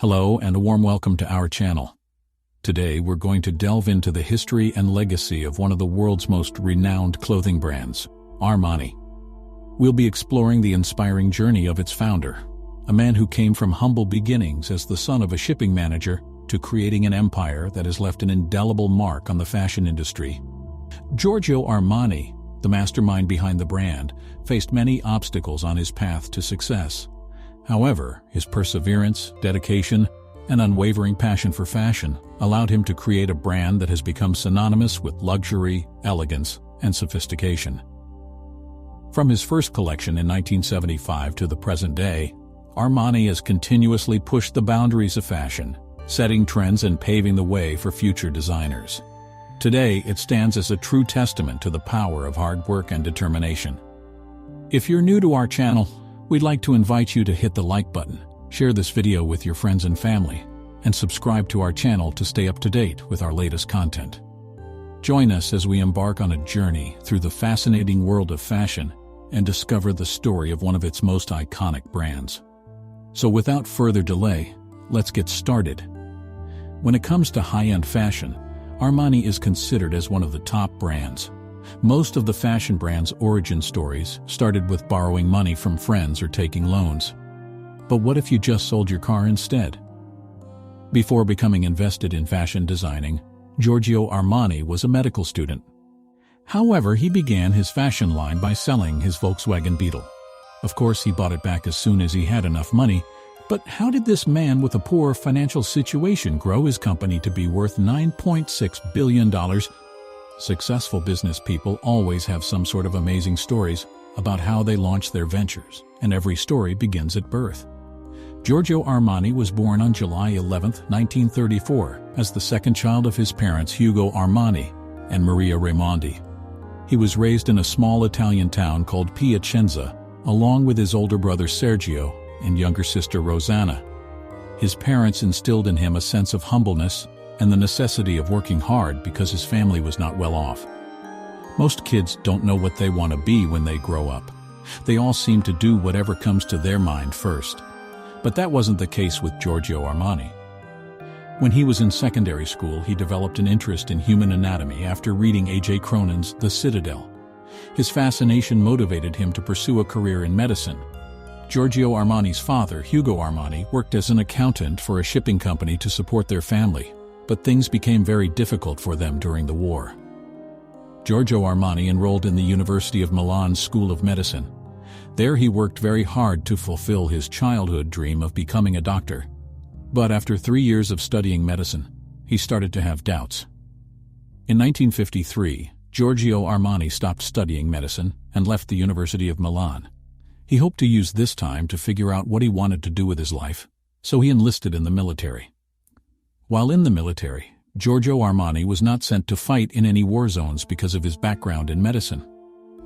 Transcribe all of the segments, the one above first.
Hello and a warm welcome to our channel. Today we're going to delve into the history and legacy of one of the world's most renowned clothing brands, Armani. We'll be exploring the inspiring journey of its founder, a man who came from humble beginnings as the son of a shipping manager to creating an empire that has left an indelible mark on the fashion industry. Giorgio Armani, the mastermind behind the brand, faced many obstacles on his path to success. However, his perseverance, dedication, and unwavering passion for fashion allowed him to create a brand that has become synonymous with luxury, elegance, and sophistication. From his first collection in 1975 to the present day, Armani has continuously pushed the boundaries of fashion, setting trends and paving the way for future designers. Today, it stands as a true testament to the power of hard work and determination. If you're new to our channel, we'd like to invite you to hit the like button, share this video with your friends and family, and subscribe to our channel to stay up to date with our latest content. Join us as we embark on a journey through the fascinating world of fashion and discover the story of one of its most iconic brands. So without further delay, let's get started. When it comes to high-end fashion, Armani is considered as one of the top brands. Most of the fashion brand's origin stories started with borrowing money from friends or taking loans. But what if you just sold your car instead? Before becoming invested in fashion designing, Giorgio Armani was a medical student. However, he began his fashion line by selling his Volkswagen Beetle. Of course, he bought it back as soon as he had enough money, but how did this man with a poor financial situation grow his company to be worth $9.6 billion? Successful business people always have some sort of amazing stories about how they launch their ventures, and every story begins at birth. Giorgio Armani was born on July 11, 1934, as the second child of his parents Hugo Armani and Maria Raimondi. He was raised in a small Italian town called Piacenza, along with his older brother Sergio and younger sister Rosanna. His parents instilled in him a sense of humbleness and the necessity of working hard because his family was not well off. Most kids don't know what they want to be when they grow up. They all seem to do whatever comes to their mind first. But that wasn't the case with Giorgio Armani. When he was in secondary school, he developed an interest in human anatomy after reading A.J. Cronin's The Citadel. His fascination motivated him to pursue a career in medicine. Giorgio Armani's father, Hugo Armani, worked as an accountant for a shipping company to support their family, but things became very difficult for them during the war. Giorgio Armani enrolled in the University of Milan's School of Medicine. There he worked very hard to fulfill his childhood dream of becoming a doctor. But after 3 years of studying medicine, he started to have doubts. In 1953, Giorgio Armani stopped studying medicine and left the University of Milan. He hoped to use this time to figure out what he wanted to do with his life, so he enlisted in the military. While in the military, Giorgio Armani was not sent to fight in any war zones because of his background in medicine.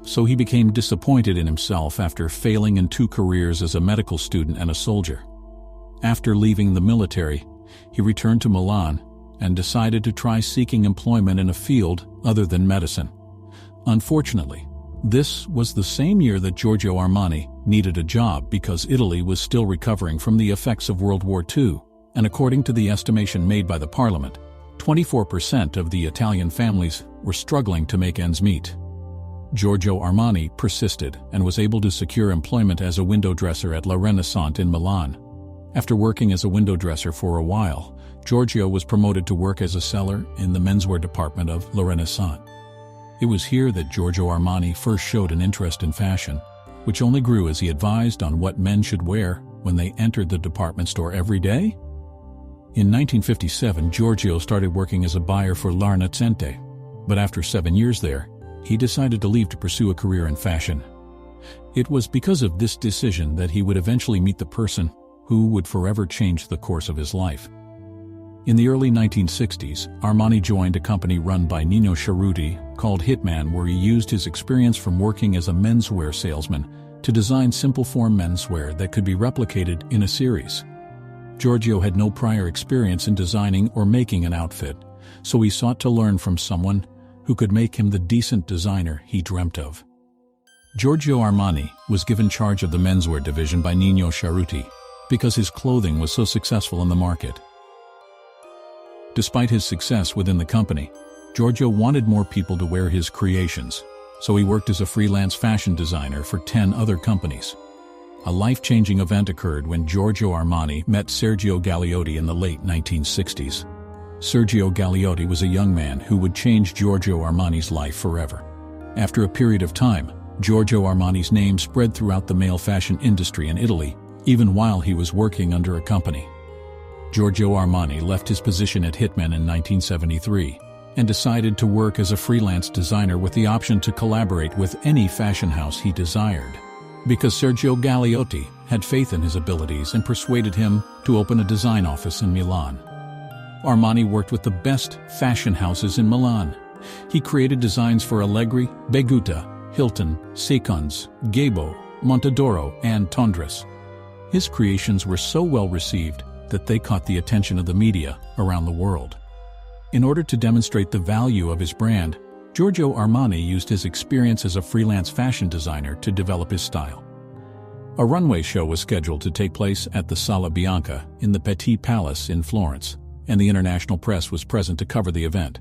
So he became disappointed in himself after failing in 2 careers as a medical student and a soldier. After leaving the military, he returned to Milan and decided to try seeking employment in a field other than medicine. Unfortunately, this was the same year that Giorgio Armani needed a job because Italy was still recovering from the effects of World War II. And according to the estimation made by the parliament, 24% of the Italian families were struggling to make ends meet. Giorgio Armani persisted and was able to secure employment as a window dresser at La Renaissance in Milan. After working as a window dresser for a while, Giorgio was promoted to work as a seller in the menswear department of La Renaissance. It was here that Giorgio Armani first showed an interest in fashion, which only grew as he advised on what men should wear when they entered the department store every day. In 1957, Giorgio started working as a buyer for La Renaissance, but after 7 years there, he decided to leave to pursue a career in fashion. It was because of this decision that he would eventually meet the person who would forever change the course of his life. In the early 1960s, Armani joined a company run by Nino Cerruti called Hitman, where he used his experience from working as a menswear salesman to design simple form menswear that could be replicated in a series. Giorgio had no prior experience in designing or making an outfit, so he sought to learn from someone who could make him the decent designer he dreamt of. Giorgio Armani was given charge of the menswear division by Nino Cerruti, because his clothing was so successful in the market. Despite his success within the company, Giorgio wanted more people to wear his creations, so he worked as a freelance fashion designer for 10 other companies. A life-changing event occurred when Giorgio Armani met Sergio Galeotti in the late 1960s. Sergio Galeotti was a young man who would change Giorgio Armani's life forever. After a period of time, Giorgio Armani's name spread throughout the male fashion industry in Italy, even while he was working under a company. Giorgio Armani left his position at Hitman in 1973 and decided to work as a freelance designer with the option to collaborate with any fashion house he desired, because Sergio Galeotti had faith in his abilities and persuaded him to open a design office in Milan. Armani worked with the best fashion houses in Milan. He created designs for Allegri, Begutta, Hilton, Seconds, Gabo, Montadoro, and Tondres. His creations were so well received that they caught the attention of the media around the world. In order to demonstrate the value of his brand, Giorgio Armani used his experience as a freelance fashion designer to develop his style. A runway show was scheduled to take place at the Sala Bianca in the Petit Palace in Florence, and the international press was present to cover the event.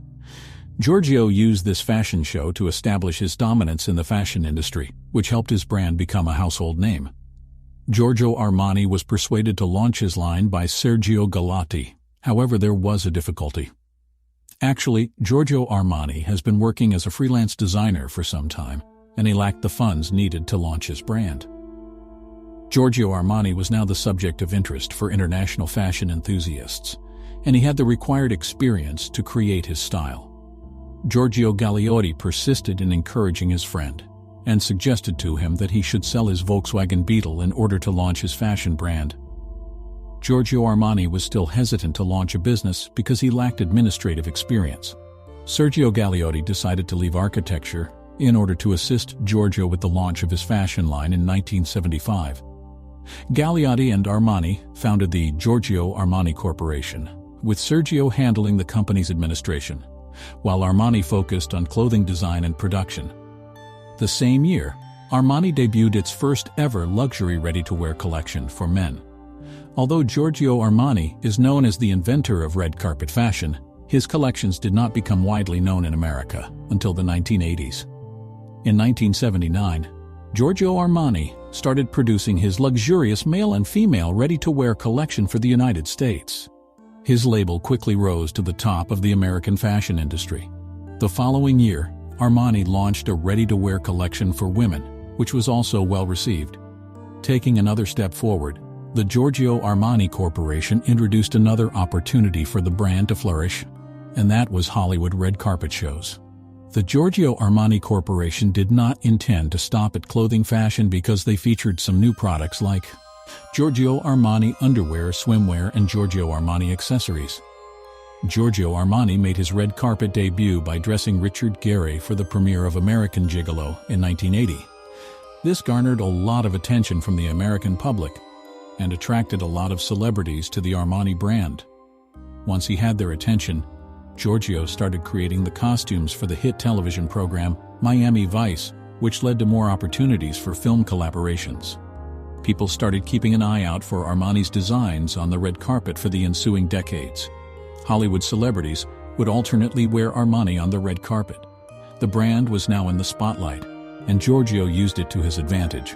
Giorgio used this fashion show to establish his dominance in the fashion industry, which helped his brand become a household name. Giorgio Armani was persuaded to launch his line by Sergio Galeotti. However, there was a difficulty. Actually, Giorgio Armani has been working as a freelance designer for some time, and he lacked the funds needed to launch his brand. Giorgio Armani was now the subject of interest for international fashion enthusiasts, and he had the required experience to create his style. Giorgio Galeotti persisted in encouraging his friend, and suggested to him that he should sell his Volkswagen Beetle in order to launch his fashion brand. Giorgio Armani was still hesitant to launch a business because he lacked administrative experience. Sergio Galeotti decided to leave architecture in order to assist Giorgio with the launch of his fashion line in 1975. Galeotti and Armani founded the Giorgio Armani Corporation, with Sergio handling the company's administration, while Armani focused on clothing design and production. The same year, Armani debuted its first-ever luxury ready-to-wear collection for men. Although Giorgio Armani is known as the inventor of red carpet fashion, his collections did not become widely known in America until the 1980s. In 1979, Giorgio Armani started producing his luxurious male and female ready-to-wear collection for the United States. His label quickly rose to the top of the American fashion industry. The following year, Armani launched a ready-to-wear collection for women, which was also well received. Taking another step forward, the Giorgio Armani Corporation introduced another opportunity for the brand to flourish, and that was Hollywood red carpet shows. The Giorgio Armani Corporation did not intend to stop at clothing fashion because they featured some new products like Giorgio Armani underwear, swimwear, and Giorgio Armani accessories. Giorgio Armani made his red carpet debut by dressing Richard Gere for the premiere of American Gigolo in 1980. This garnered a lot of attention from the American public and attracted a lot of celebrities to the Armani brand. Once he had their attention, Giorgio started creating the costumes for the hit television program Miami Vice, which led to more opportunities for film collaborations. People started keeping an eye out for Armani's designs on the red carpet for the ensuing decades. Hollywood celebrities would alternately wear Armani on the red carpet. The brand was now in the spotlight, and Giorgio used it to his advantage.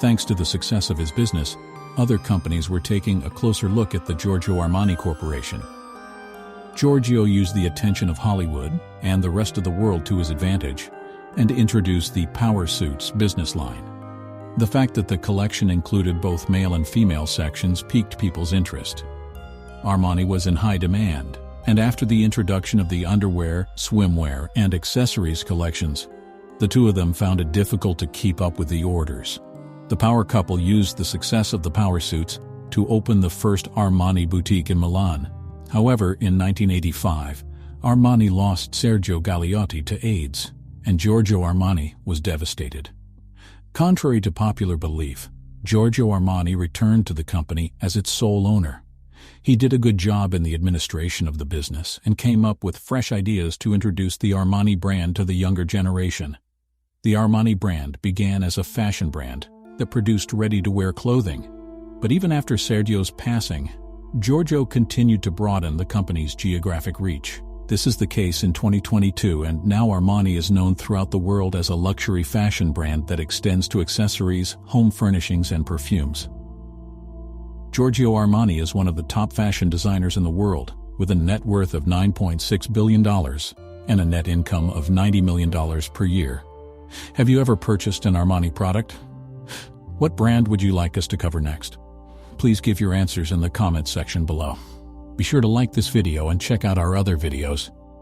Thanks to the success of his business, other companies were taking a closer look at the Giorgio Armani Corporation. Giorgio used the attention of Hollywood and the rest of the world to his advantage and introduced the Power Suits business line. The fact that the collection included both male and female sections piqued people's interest. Armani was in high demand, and after the introduction of the underwear, swimwear, and accessories collections, the two of them found it difficult to keep up with the orders. The power couple used the success of the Power Suits to open the first Armani boutique in Milan. However, in 1985, Armani lost Sergio Galeotti to AIDS, and Giorgio Armani was devastated. Contrary to popular belief, Giorgio Armani returned to the company as its sole owner. He did a good job in the administration of the business and came up with fresh ideas to introduce the Armani brand to the younger generation. The Armani brand began as a fashion brand that produced ready-to-wear clothing. But even after Sergio's passing, Giorgio continued to broaden the company's geographic reach. This is the case in 2022, and now Armani is known throughout the world as a luxury fashion brand that extends to accessories, home furnishings, and perfumes. Giorgio Armani is one of the top fashion designers in the world, with a net worth of $9.6 billion and a net income of $90 million per year. Have you ever purchased an Armani product? What brand would you like us to cover next? Please give your answers in the comments section below. Be sure to like this video and check out our other videos.